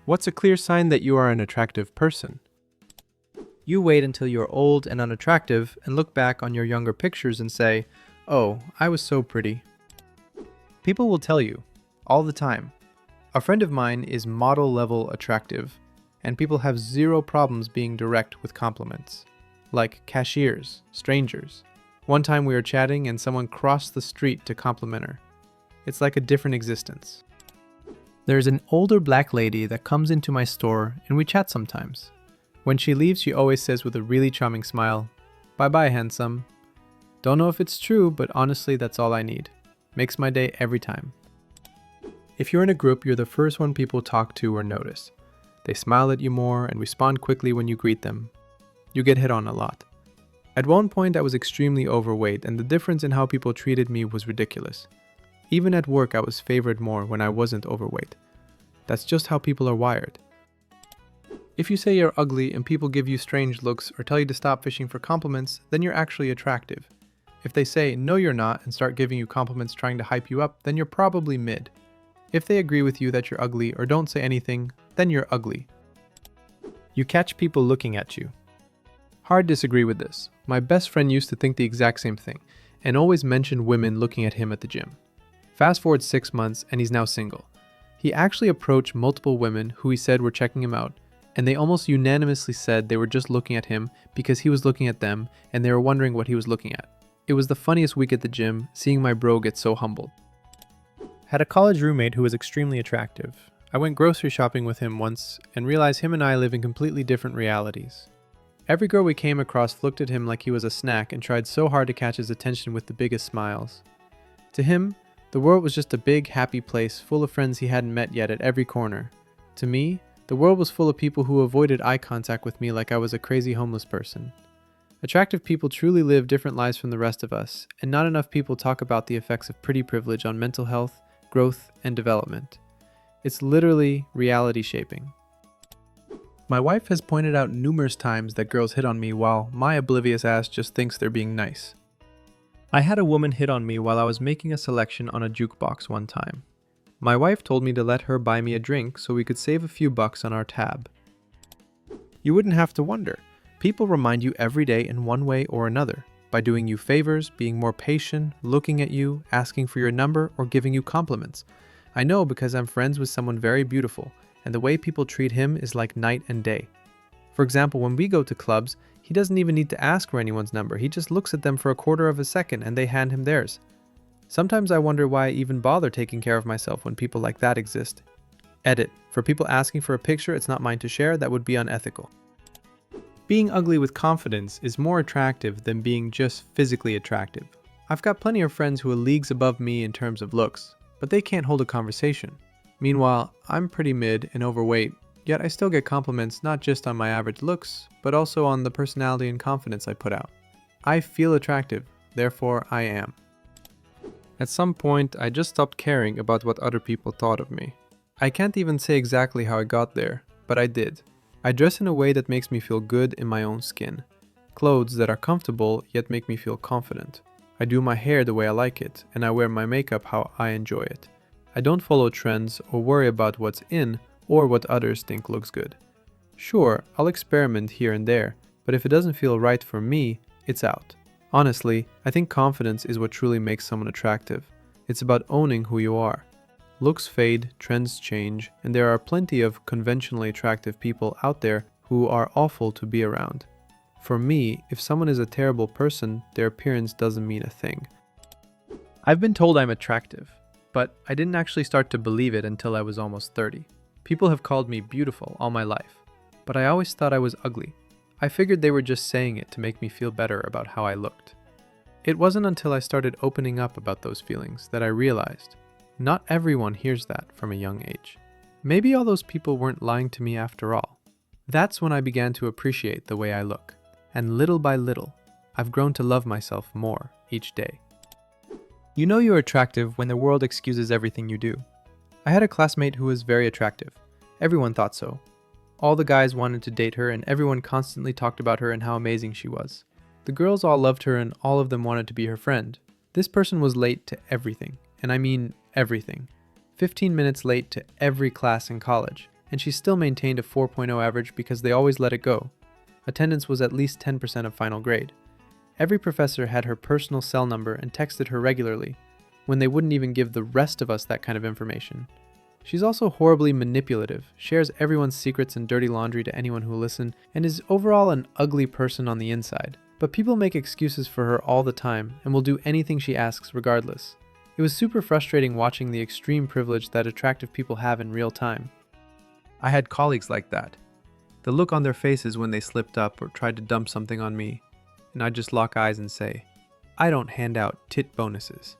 What's a clear sign that you are an attractive person? You wait until you're old and unattractive and look back on your younger pictures and say, "Oh, I was so pretty." People will tell you, all the time. A friend of mine is model level attractive, and people have zero problems being direct with compliments. Like cashiers, strangers. One time we were chatting and someone crossed the street to compliment her. It's like a different existence. There's an older black lady that comes into my store and we chat sometimes. When she leaves, she always says with a really charming smile, "Bye-bye, handsome." Don't know if it's true, but honestly, that's all I need. Makes my day every time. If you're in a group, you're the first one people talk to or notice. They smile at you more and respond quickly when you greet them. You get hit on a lot. At one point, I was extremely overweight, and the difference in how people treated me was ridiculous. Even at work, I was favored more when I wasn't overweight. That's just how people are wired. If you say you're ugly and people give you strange looks or tell you to stop fishing for compliments, then you're actually attractive. If they say, "No, you're not," and start giving you compliments trying to hype you up, then you're probably mid. If they agree with you that you're ugly or don't say anything, then you're ugly. You catch people looking at you. Hard disagree with this. My best friend used to think the exact same thing, and always mentioned women looking at him at the gym. Fast forward 6 months, and he's now single. He actually approached multiple women who he said were checking him out, and they almost unanimously said they were just looking at him because he was looking at them, and they were wondering what he was looking at. It was the funniest week at the gym, seeing my bro get so humbled. Had a college roommate who was extremely attractive. I went grocery shopping with him once, and realized him and I live in completely different realities. Every girl we came across looked at him like he was a snack and tried so hard to catch his attention with the biggest smiles. To him, the world was just a big, happy place full of friends he hadn't met yet at every corner. To me, the world was full of people who avoided eye contact with me like I was a crazy homeless person. Attractive people truly live different lives from the rest of us, and not enough people talk about the effects of pretty privilege on mental health, growth, and development. It's literally reality shaping. My wife has pointed out numerous times that girls hit on me while my oblivious ass just thinks they're being nice. I had a woman hit on me while I was making a selection on a jukebox one time. My wife told me to let her buy me a drink so we could save a few bucks on our tab. You wouldn't have to wonder. People remind you every day in one way or another, by doing you favors, being more patient, looking at you, asking for your number, or giving you compliments. I know because I'm friends with someone very beautiful, and the way people treat him is like night and day. For example, when we go to clubs, he doesn't even need to ask for anyone's number. He just looks at them for a quarter of a second and they hand him theirs. Sometimes I wonder why I even bother taking care of myself when people like that exist. Edit. For people asking for a picture, it's not mine to share. That would be unethical. Being ugly with confidence is more attractive than being just physically attractive. I've got plenty of friends who are leagues above me in terms of looks, but they can't hold a conversation. Meanwhile, I'm pretty mid and overweight, yet I still get compliments not just on my average looks, but also on the personality and confidence I put out. I feel attractive, therefore I am. At some point, I just stopped caring about what other people thought of me. I can't even say exactly how I got there, but I did. I dress in a way that makes me feel good in my own skin. Clothes that are comfortable yet make me feel confident. I do my hair the way I like it, and I wear my makeup how I enjoy it. I don't follow trends or worry about what's in or what others think looks good. Sure, I'll experiment here and there, but if it doesn't feel right for me, it's out. Honestly, I think confidence is what truly makes someone attractive. It's about owning who you are. Looks fade, trends change, and there are plenty of conventionally attractive people out there who are awful to be around. For me, if someone is a terrible person, their appearance doesn't mean a thing. I've been told I'm attractive, but I didn't actually start to believe it until I was almost 30. People have called me beautiful all my life, but I always thought I was ugly. I figured they were just saying it to make me feel better about how I looked. It wasn't until I started opening up about those feelings that I realized not everyone hears that from a young age. Maybe all those people weren't lying to me after all. That's when I began to appreciate the way I look. And little by little, I've grown to love myself more each day. You know you're attractive when the world excuses everything you do. I had a classmate who was very attractive. Everyone thought so. All the guys wanted to date her and everyone constantly talked about her and how amazing she was. The girls all loved her and all of them wanted to be her friend. This person was late to everything, and I mean everything. 15 minutes late to every class in college. and she still maintained a 4.0 average because they always let it go. Attendance was at least 10% of final grade. Every professor had her personal cell number and texted her regularly, when they wouldn't even give the rest of us that kind of information. She's also horribly manipulative, shares everyone's secrets and dirty laundry to anyone who will listen, and is overall an ugly person on the inside. But people make excuses for her all the time and will do anything she asks regardless. It was super frustrating watching the extreme privilege that attractive people have in real time. I had colleagues like that. The look on their faces when they slipped up or tried to dump something on me, and I'd just lock eyes and say, "I don't hand out tit bonuses."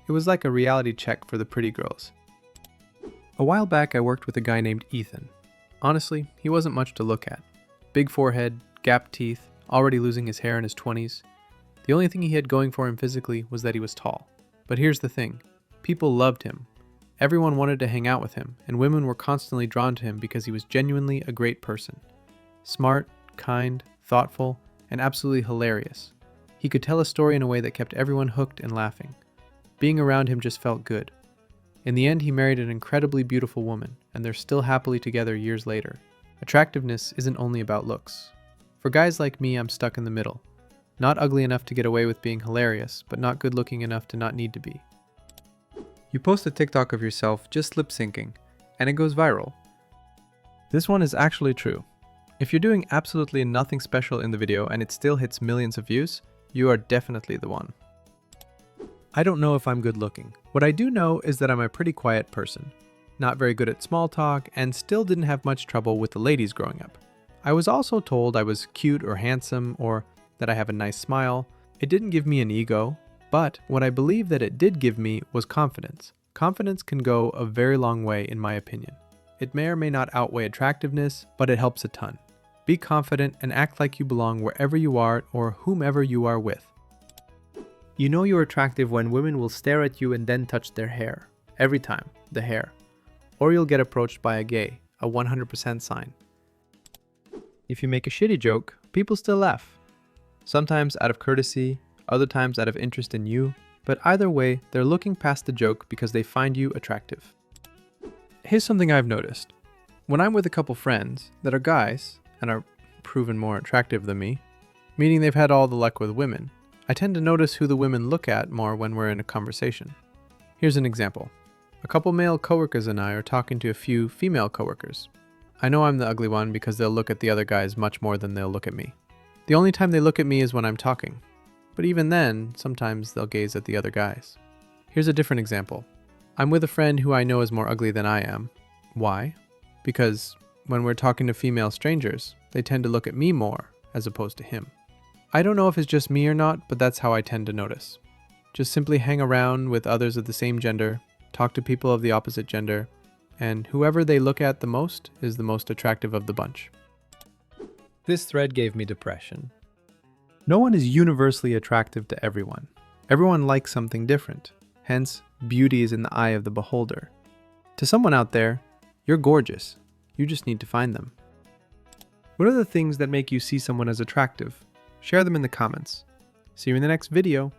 It was like a reality check for the pretty girls. A while back I worked with a guy named Ethan. Honestly, he wasn't much to look at. Big forehead, gapped teeth, already losing his hair in his 20s. The only thing he had going for him physically was that he was tall. But here's the thing, people loved him. Everyone wanted to hang out with him, and women were constantly drawn to him because he was genuinely a great person. Smart, kind, thoughtful, and absolutely hilarious. He could tell a story in a way that kept everyone hooked and laughing. Being around him just felt good. In the end, he married an incredibly beautiful woman, and they're still happily together years later. Attractiveness isn't only about looks. For guys like me, I'm stuck in the middle. Not ugly enough to get away with being hilarious, but not good looking enough to not need to be. You post a TikTok of yourself just lip syncing, and it goes viral. This one is actually true. If you're doing absolutely nothing special in the video and it still hits millions of views, you are definitely the one. I don't know if I'm good looking. What I do know is that I'm a pretty quiet person. Not very good at small talk, and still didn't have much trouble with the ladies growing up. I was also told I was cute or handsome, or that I have a nice smile. It didn't give me an ego, but what I believe that it did give me was confidence. Confidence can go a very long way in my opinion. It may or may not outweigh attractiveness, but it helps a ton. Be confident and act like you belong wherever you are or whomever you are with. You know you're attractive when women will stare at you and then touch their hair. Every time, the hair. Or you'll get approached by a gay, a 100% sign. If you make a shitty joke, people still laugh. Sometimes out of courtesy, other times out of interest in you, but either way, they're looking past the joke because they find you attractive. Here's something I've noticed. When I'm with a couple friends that are guys and are proven more attractive than me, meaning they've had all the luck with women, I tend to notice who the women look at more when we're in a conversation. Here's an example. A couple male coworkers and I are talking to a few female coworkers. I know I'm the ugly one because they'll look at the other guys much more than they'll look at me. The only time they look at me is when I'm talking. But even then, sometimes they'll gaze at the other guys. Here's a different example. I'm with a friend who I know is more ugly than I am. Why? Because when we're talking to female strangers, they tend to look at me more as opposed to him. I don't know if it's just me or not, but that's how I tend to notice. Just simply hang around with others of the same gender, talk to people of the opposite gender, and whoever they look at the most is the most attractive of the bunch. This thread gave me depression. No one is universally attractive to everyone. Everyone likes something different. Hence, beauty is in the eye of the beholder. To someone out there, you're gorgeous. You just need to find them. What are the things that make you see someone as attractive? Share them in the comments. See you in the next video.